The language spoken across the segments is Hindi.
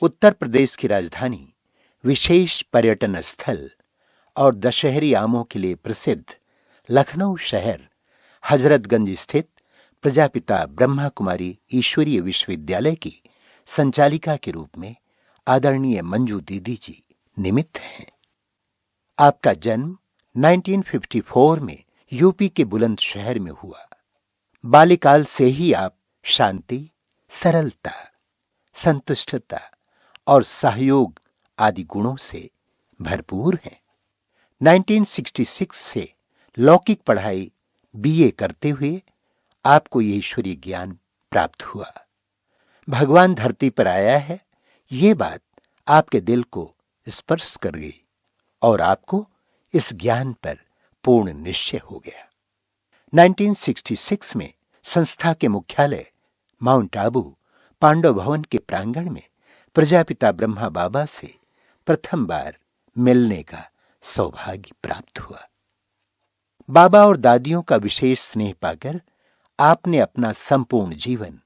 उत्तर प्रदेश की राजधानी, विशेष पर्यटन स्थल और दशहरी आमों के लिए प्रसिद्ध लखनऊ शहर हजरतगंज स्थित प्रजापिता ब्रह्मा कुमारी ईश्वरीय विश्वविद्यालय की संचालिका के रूप में आदरणीय मंजू दीदी जी निमित्त हैं। आपका जन्म 1954 में यूपी के बुलंदशहर में हुआ। बाल्यकाल से ही आप शांति, सरलता, संतुष्टता और सहयोग आदि गुणों से भरपूर हैं। 1966 से लौकिक पढ़ाई बीए करते हुए आपको ये ईश्वरीय ज्ञान प्राप्त हुआ। भगवान धरती पर आया है, ये बात आपके दिल को स्पर्श कर गई और आपको इस ज्ञान पर पूर्ण निश्चय हो गया। 1966 में संस्था के मुख्यालय माउंट आबू पांडव भवन के प्रांगण में प्रजापिता ब्रह्मा बाबा से प्रथम बार मिलने का सौभाग्य प्राप्त हुआ। बाबा और दादियों का विशेष स्नेह पाकर आपने अपना संपूर्ण जीवन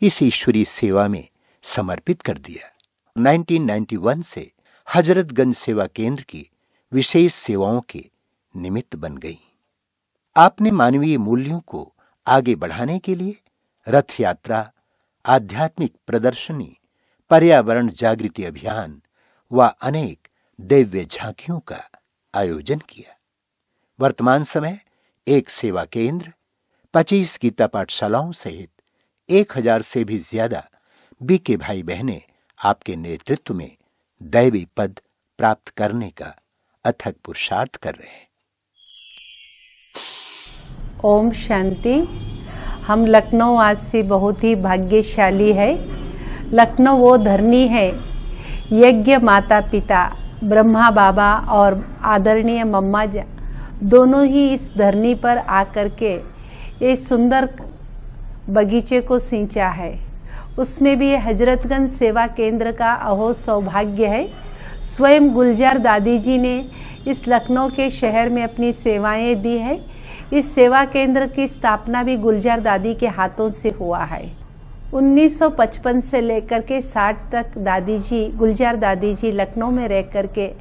इस ईश्वरीय सेवा में समर्पित कर दिया। 1991 से हजरतगंज सेवा केंद्र की विशेष सेवाओं के निमित्त बन गई। आपने मानवीय मूल्यों को आगे बढ़ाने के लिए रथ यात्रा, आध्यात्मिक प्रदर्शनी, पर्यावरण जागृति अभियान व अनेक दिव्य झांकियों का आयोजन किया। वर्तमान समय एक सेवा केंद्र, 25 गीता पाठशालाओं सहित 1000 से भी ज्यादा बीके भाई बहनें आपके नेतृत्व में दैवी पद प्राप्त करने का अथक पुरुषार्थ कर रहे हैं। ओम शांति। हम लखनऊ वासी बहुत ही भाग्यशाली है। लखनऊ वो धरनी है, यज्ञ माता पिता ब्रह्मा बाबा और आदरणीय मम्मा जी दोनों ही इस धरनी पर आकर के ये सुंदर बगीचे को सींचा है। उसमें भी हजरतगंज सेवा केंद्र का अहो सौभाग्य है। स्वयं गुलजार दादी जी ने इस लखनऊ के शहर में अपनी सेवाएं दी है। इस सेवा केंद्र की स्थापना भी गुलजार दादी के हाथों से हुआ है। 1955 से लेकर के 60 तक गुलजार दादी जी लखनऊ में रह करके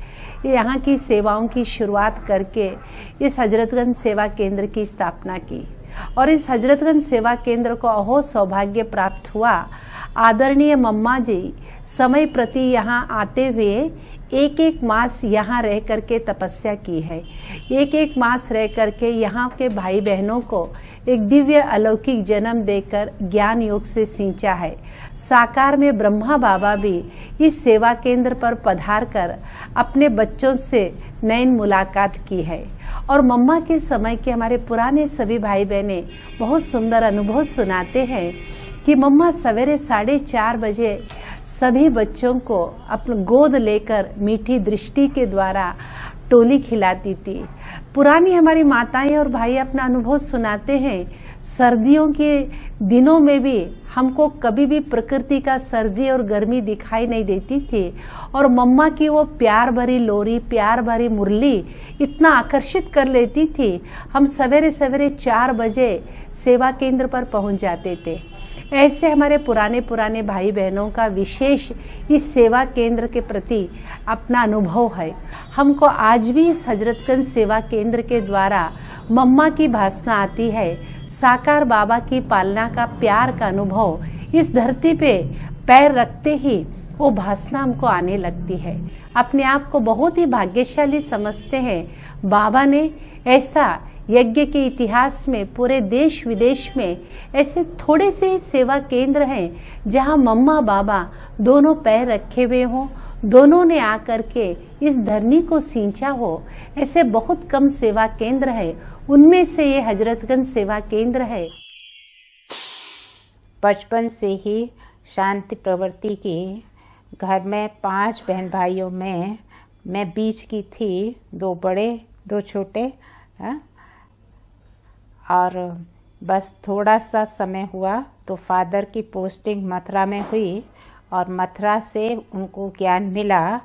यहाँ की सेवाओं की शुरुआत करके इस हजरतगंज सेवा केंद्र की स्थापना की और इस हजरतगंज सेवा केंद्र को अहो सौभाग्य प्राप्त हुआ। आदरणीय मम्मा जी समय प्रति यहाँ आते हुए एक मास यहाँ रह करके तपस्या की है। एक मास रह करके यहाँ के भाई बहनों को एक दिव्य अलौकिक जन्म देकर ज्ञान योग से सींचा है। साकार में ब्रह्मा बाबा भी इस सेवा केंद्र पर पधार कर अपने बच्चों से नयन मुलाकात की है और मम्मा के समय के हमारे पुराने सभी भाई बहनें बहुत सुंदर अनुभव सुनाते हैं कि मम्मा सवेरे 4:30 बजे सभी बच्चों को अपनी गोद लेकर मीठी दृष्टि के द्वारा टोली खिलाती थी। पुरानी हमारी माताएं और भाई अपना अनुभव सुनाते हैं। सर्दियों के दिनों में भी हमको कभी भी प्रकृति का सर्दी और गर्मी दिखाई नहीं देती थी और मम्मा की वो प्यार भरी लोरी, प्यार भरी मुरली इतना आकर्षित कर लेती थी। हम सवेरे 4 बजे सेवा केंद्र पर पहुंच जाते थे। ऐसे हमारे पुराने भाई बहनों का विशेष इस सेवा केंद्र के प्रति अपना अनुभव है। हमको आज भी इस हजरतगंज सेवा केंद्र के द्वारा मम्मा की भाषा आती है। साकार बाबा की पालना का प्यार का अनुभव इस धरती पे पैर रखते ही वो भाषा हमको आने लगती है। अपने आप को बहुत ही भाग्यशाली समझते हैं। बाबा ने ऐसा यज्ञ के इतिहास में पूरे देश विदेश में ऐसे थोड़े से सेवा केंद्र हैं जहां मम्मा बाबा दोनों पैर रखे हुए हों, दोनों ने आकर के इस धरनी को सींचा हो। ऐसे बहुत कम सेवा केंद्र है, उनमें से ये हजरतगंज सेवा केंद्र है। बचपन से ही शांति प्रवृत्ति की घर में 5 बहन भाइयों में मैं बीच की थी, 2 बड़े 2 छोटे। और बस थोड़ा सा समय हुआ तो फादर की पोस्टिंग मथुरा में हुई और मथुरा से उनको ज्ञान मिला।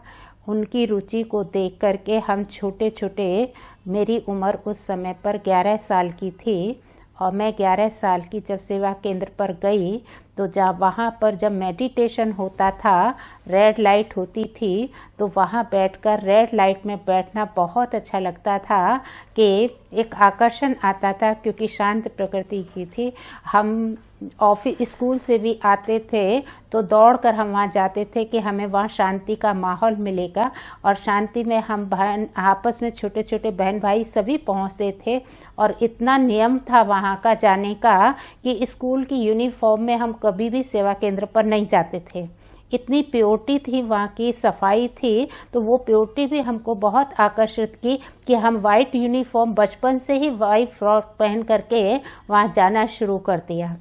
उनकी रुचि को देख करके हम छोटे छोटे, मेरी उम्र उस समय पर 11 साल की थी और मैं 11 साल की जब सेवा केंद्र पर गई तो जब वहाँ पर जब मेडिटेशन होता था, रेड लाइट होती थी, तो वहाँ बैठकर रेड लाइट में बैठना बहुत अच्छा लगता था कि एक आकर्षण आता था, क्योंकि शांत प्रकृति की थी। हम ऑफिस स्कूल से भी आते थे तो दौड़कर हम वहाँ जाते थे कि हमें वहाँ शांति का माहौल मिलेगा, और शांति में हम बहन आपस में छोटे छोटे बहन भाई सभी पहुँचते थे। और इतना नियम था वहाँ का जाने का कि स्कूल की यूनिफॉर्म में हम कभी भी सेवा केंद्र पर नहीं जाते थे। इतनी प्योरिटी थी, वहाँ की सफाई थी, तो वो प्योरिटी भी हमको बहुत आकर्षित की कि हम वाइट यूनिफॉर्म बचपन से ही वाइट फ्रॉक पहन करके वहाँ जाना शुरू कर दिया।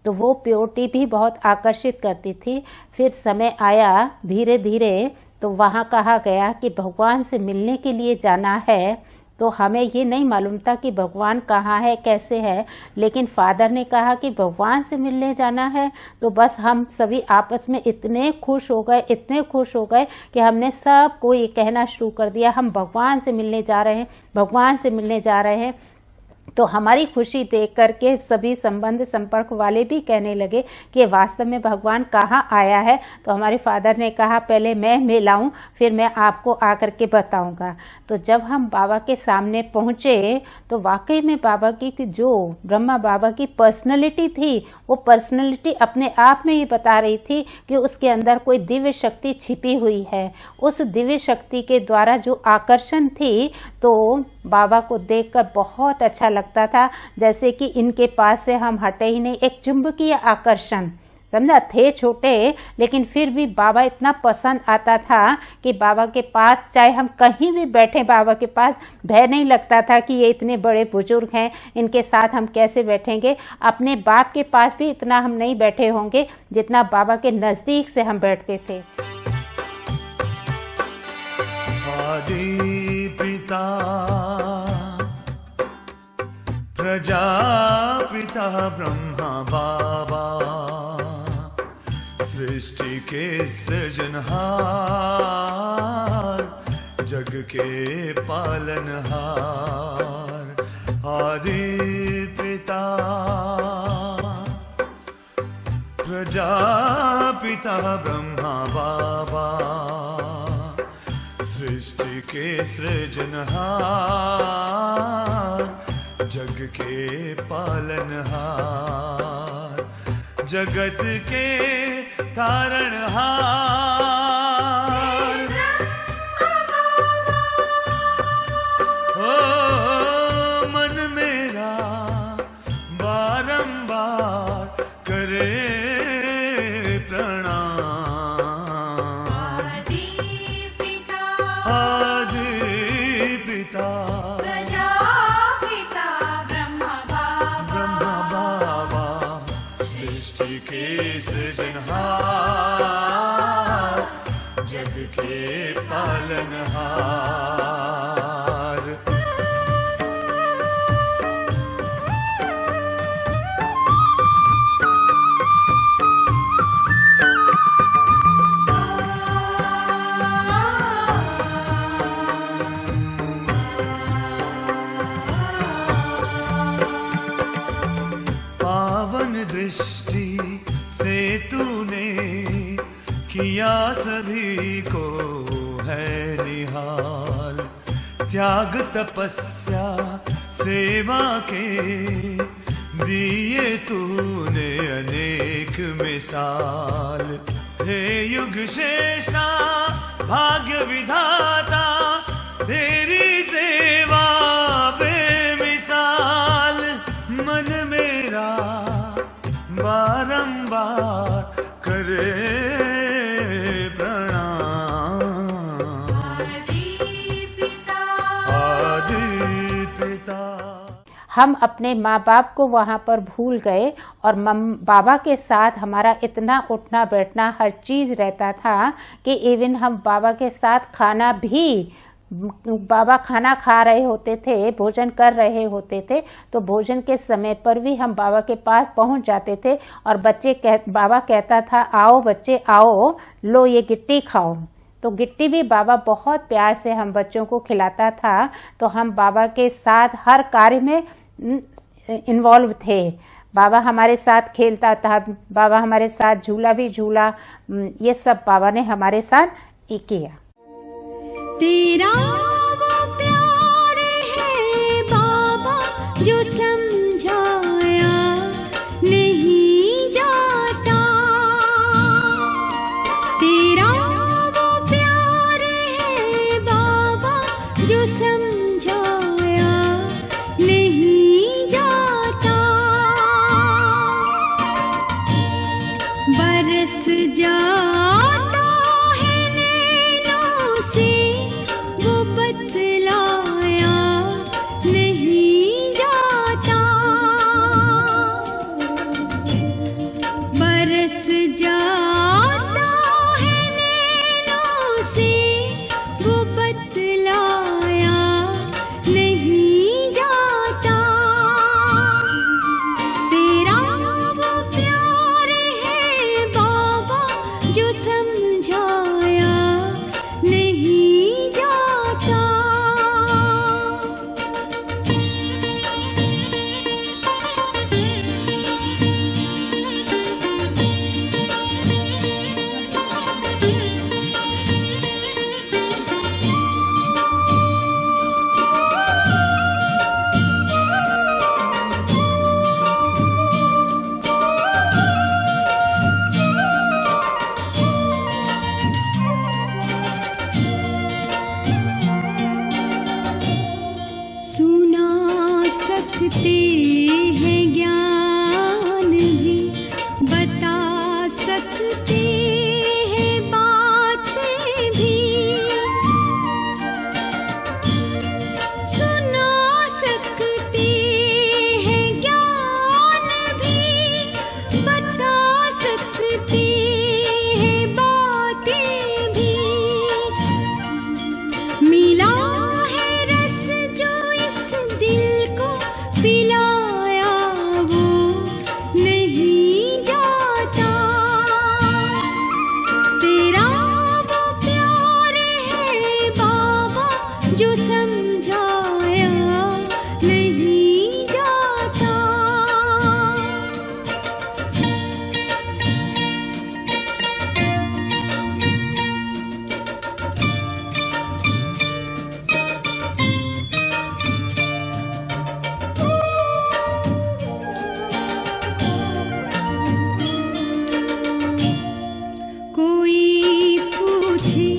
तो वो प्योरिटी भी बहुत आकर्षित करती थी। फिर समय आया धीरे धीरे, तो वहाँ कहा गया कि भगवान से मिलने के लिए जाना है। तो हमें ये नहीं मालूम था कि भगवान कहाँ है, कैसे है, लेकिन फादर ने कहा कि भगवान से मिलने जाना है। तो बस हम सभी आपस में इतने खुश हो गए कि हमने सबको ये कहना शुरू कर दिया, हम भगवान से मिलने जा रहे हैं, भगवान से मिलने जा रहे हैं। तो हमारी खुशी देख करके सभी संबंध संपर्क वाले भी कहने लगे कि वास्तव में भगवान कहाँ आया है। तो हमारे फादर ने कहा पहले मैं मिलाऊं, फिर मैं आपको आकर के बताऊंगा। तो जब हम बाबा के सामने पहुँचे तो वाकई में बाबा की जो ब्रह्मा बाबा की पर्सनैलिटी थी, वो पर्सनैलिटी अपने आप में ही बता रही थी कि उसके अंदर कोई दिव्य शक्ति छिपी हुई है। उस दिव्य शक्ति के द्वारा जो आकर्षण थी, तो बाबा को देखकर बहुत अच्छा लगता था, जैसे कि इनके पास से हम हटे ही नहीं। एक चुंबकीय आकर्षण, समझा, थे छोटे लेकिन फिर भी बाबा इतना पसंद आता था कि बाबा के पास चाहे हम कहीं भी बैठे, बाबा के पास भय नहीं लगता था कि ये इतने बड़े बुजुर्ग हैं, इनके साथ हम कैसे बैठेंगे। अपने बाप के पास भी इतना हम नहीं बैठे होंगे जितना बाबा के नज़दीक से हम बैठते थे। आदि पिता प्रजापिता ब्रह्मा बाबा, सृष्टि के सृजनहार, जग के पालनहार। आदि पिता प्रजापिता ब्रह्मा बाबा, सृष्टि के सृजनहार, जग के पालनहार, जगत के तारणहार। ओ मन मेरा बारंबार करे प्रणाम। आदि पिता के सृजनहार, जग के पालनहार। पावन दृष्टि से तूने किया सभी को है निहाल, त्याग तपस्या सेवा के दिए तूने अनेक मिसाल। हे युग श्रेष्ठा भाग्य विधाता, तेरी सेवा बेमिसाल। मन मेरा बारंबार करे प्रणाम। आदि पिता। हम अपने माँ बाप को वहाँ पर भूल गए और बाबा के साथ हमारा इतना उठना बैठना हर चीज़ रहता था कि इवन हम बाबा के साथ खाना भी, बाबा खाना खा रहे होते थे, भोजन कर रहे होते थे, तो भोजन के समय पर भी हम बाबा के पास पहुंच जाते थे और बाबा कहता था आओ बच्चे आओ, लो ये गिट्टी खाओ। तो गिट्टी भी बाबा बहुत प्यार से हम बच्चों को खिलाता था। तो हम बाबा के साथ हर कार्य में इन्वॉल्व थे। बाबा हमारे साथ खेलता था, बाबा हमारे साथ झूला भी झूला, ये सब बाबा ने हमारे साथ ही किया। तेरा वो प्यार है बाबा जो समझाया नहीं जाता, तेरा वो प्यार है बाबा जो समझाया नहीं जाता। बरस जाता है नैनों से वो बतलाया नहीं जाता, बरस जाता है नैनों से वो बतलाया नहीं जाता। तेरा वो प्यार है बाबा जो समझाया नहीं जाता। सुना सकते हैं ज्ञान भी, बता सकते हैं बातें भी, सुना सकते हैं ज्ञान भी, बता सकते हैं बातें भी। मिला है रस जो इस दिल को पिलाया वो नहीं जाता। तेरा वो प्यार है बाबा जो समझाया नहीं जाता। कोई पूछे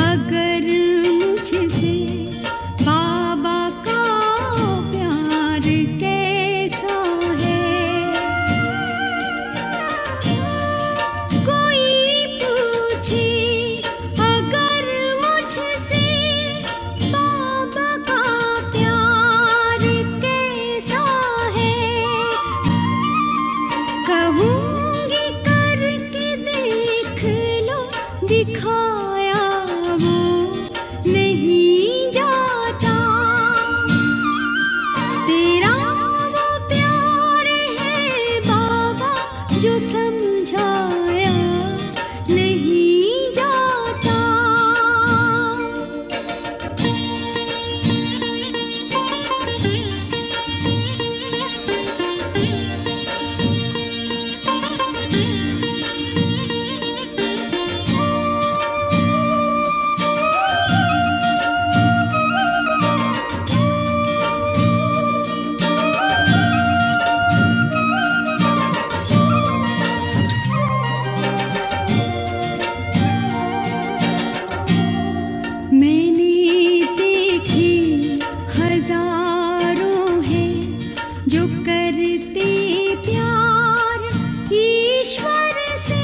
अगर मुझसे बाबा का प्यार कैसा है, कोई पूछे अगर मुझसे बाबा का प्यार कैसा है, कहूँगी करके देख लो दिखाया वो नहीं जाता। तेरा वो प्यार है बाबा जो समझाया नहीं जाता। मैंने देखे हजारों हैं जो करते प्यार ईश्वर से।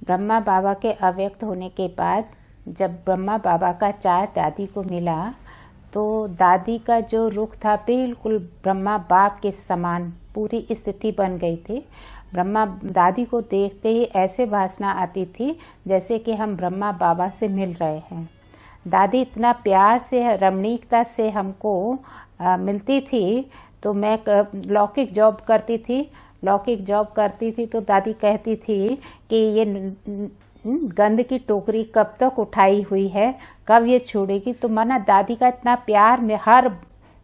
ब्रह्मा बाबा के अव्यक्त होने के बाद जब ब्रह्मा बाबा का चाय दादी को मिला तो दादी का जो रुख था बिल्कुल ब्रह्मा बाप के समान पूरी स्थिति बन गई थी। ब्रह्मा दादी को देखते ही ऐसे वासना आती थी जैसे कि हम ब्रह्मा बाबा से मिल रहे हैं। दादी इतना प्यार से रमणीकता से हमको मिलती थी। तो मैं लौकिक जॉब करती थी तो दादी कहती थी कि ये गंद की टोकरी कब तक उठाई हुई है, कब ये छोड़ेगी। तो माना दादी का इतना प्यार में हर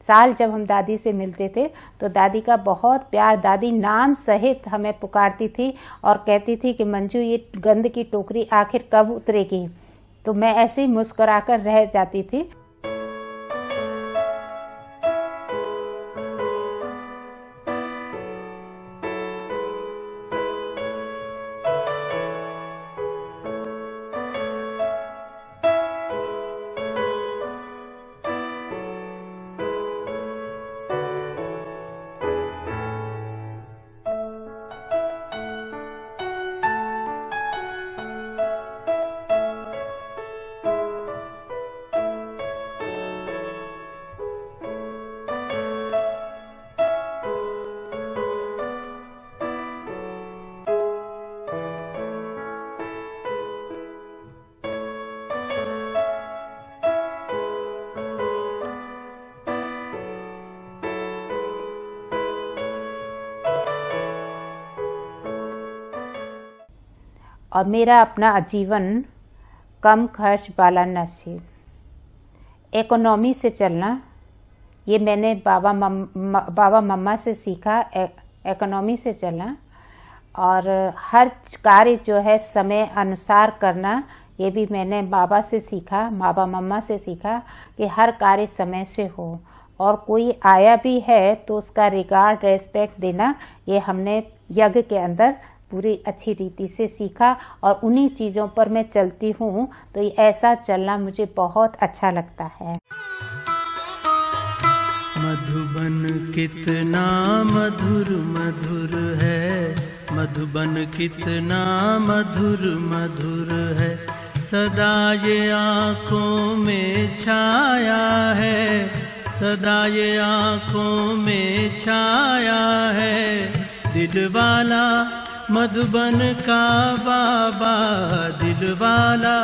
साल जब हम दादी से मिलते थे तो दादी का बहुत प्यार, दादी नाम सहित हमें पुकारती थी और कहती थी कि मंजू ये गंद की टोकरी आखिर कब उतरेगी। तो मैं ऐसे ही मुस्कुराकर रह जाती थी। और मेरा अपना जीवन कम खर्च वाला नसीब, इकोनॉमी से चलना, ये मैंने बाबा मम्मा से सीखा। इकोनॉमी से चलना और हर कार्य जो है समय अनुसार करना, ये भी मैंने बाबा से सीखा, बाबा मम्मा से सीखा कि हर कार्य समय से हो और कोई आया भी है तो उसका रिगार्ड, रेस्पेक्ट देना, ये हमने यज्ञ के अंदर पूरी अच्छी रीति से सीखा और उन्हीं चीज़ों पर मैं चलती हूँ। तो ये ऐसा चलना मुझे बहुत अच्छा लगता है। मधुबन कितना मधुर मधुर है, मधुबन कितना मधुर मधुर है, सदा ये आँखों में छाया है, सदा ये आँखों में छाया है। दिल वाला मधुबन का बाबा, दिल वाला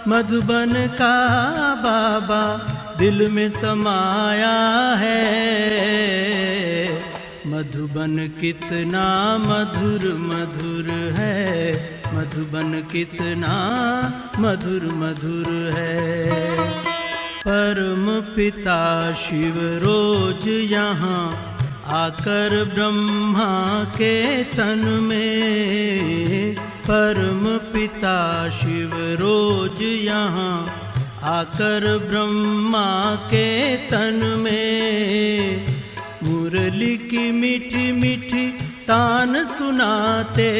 मधुबन का बाबा दिल में समाया है। मधुबन कितना मधुर मधुर है, मधुबन कितना मधुर मधुर है। परम पिता शिव रोज यहाँ आकर ब्रह्मा के तन में, परम पिता शिव रोज यहाँ आकर ब्रह्मा के तन में, मुरली की मीठी मीठी तान सुनाते,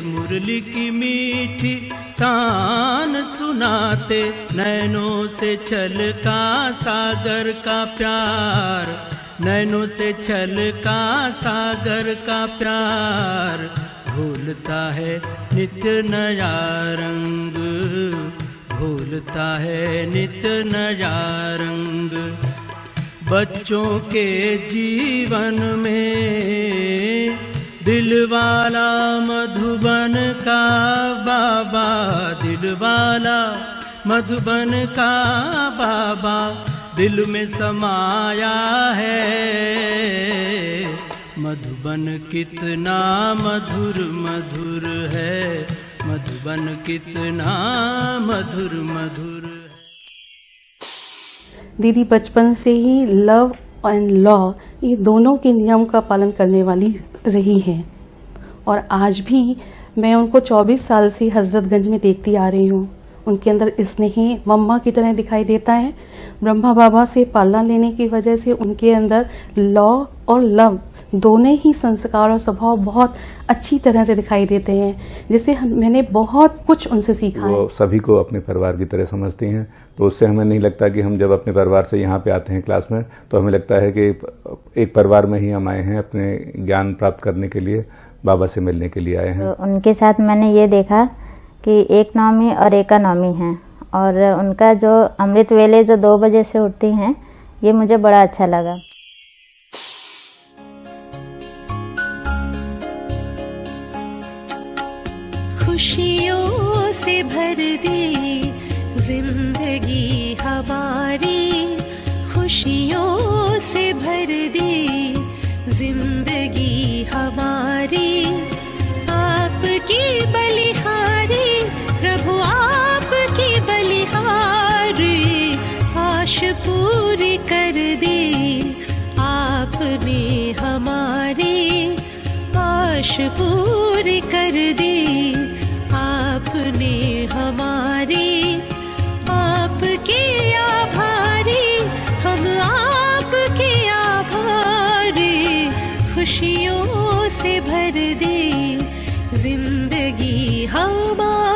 मुरली की मीठी तान सुनाते, नैनों से छलका सागर का प्यार, नैनों से छलका सागर का प्यार, भूलता है नित्य नया रंग, भूलता है नित्य नया रंग। बच्चों के जीवन में दिल वाला मधुबन का बाबा, दिल वाला मधुबन का बाबा दिल में समाया है। मधुबन कितना मधुर मधुर है, मधुबन कितना मधुर मधुर है। दीदी बचपन से ही लव एंड लॉ, ये दोनों के नियम का पालन करने वाली रही हैं और आज भी मैं उनको 24 साल से हजरतगंज में देखती आ रही हूँ। उनके अंदर स्नेही मम्मा की तरह दिखाई देता है। ब्रह्मा बाबा से पालना लेने की वजह से उनके अंदर लॉ और लव दोनों ही संस्कार और स्वभाव बहुत अच्छी तरह से दिखाई देते हैं, जिससे मैंने बहुत कुछ उनसे सीखा है। वो सभी को अपने परिवार की तरह समझती हैं, तो उससे हमें नहीं लगता कि हम जब अपने परिवार से यहाँ पे आते हैं क्लास में, तो हमें लगता है कि एक परिवार में ही हम आए हैं, अपने ज्ञान प्राप्त करने के लिए, बाबा से मिलने के लिए आए हैं। तो उनके साथ मैंने ये देखा कि एक नौमी और एकानौमी हैं और उनका जो अमृत वेले जो 2 बजे से उठती हैं, ये मुझे बड़ा अच्छा लगा। खुशियों से भर दी जिंदगी हमारी, खुशियों से भर दी जिंदगी हमारी, आपकी बलिहारी प्रभु आपकी बलिहारी, आश पूरी कर दी जिंदगी हमारी।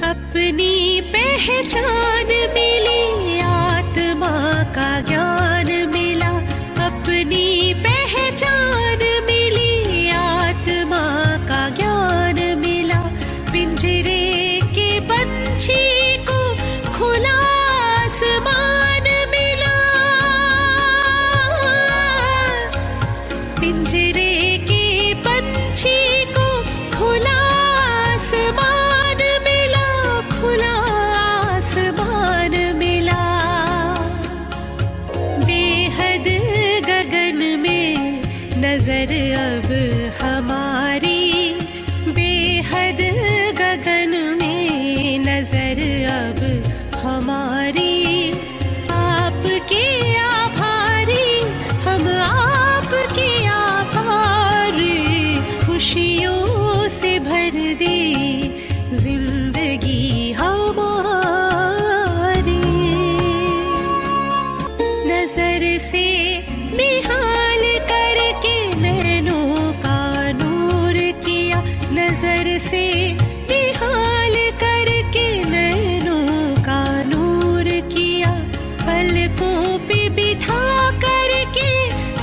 अपनी पहचान मिली, आत्मा का ज्ञान मिला। अपनी पहचान मिली, आत्मा का ज्ञान मिला। पिंजरे के पंछी को खुला आसमान मिला। पिंजरे के पंछी को खुला आसमान मिला, खुला आसमान मिला। बेहद गगन में नजर अब हमारी, बेहद गगन में नजर अब हमारी। आपके आभारी, हम आपके आभारी। खुशियों से भर दी जिंदगी हमारी। नजर से निहाल करके नैनों का नूर किया। नजर से निहाल करके नैनों का नूर किया। पलकों पे बिठा करके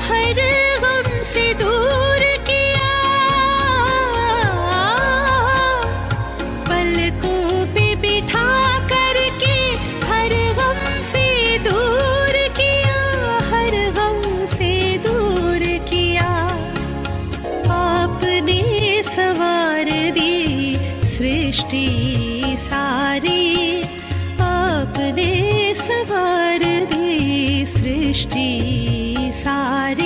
हर गम से दूर किया। पलकों पे बिठा करके हर गम से दूर किया, हर गम से दूर किया। आपने सवार दी सृष्टि सारी, आपने सवार दी सृष्टि सारी।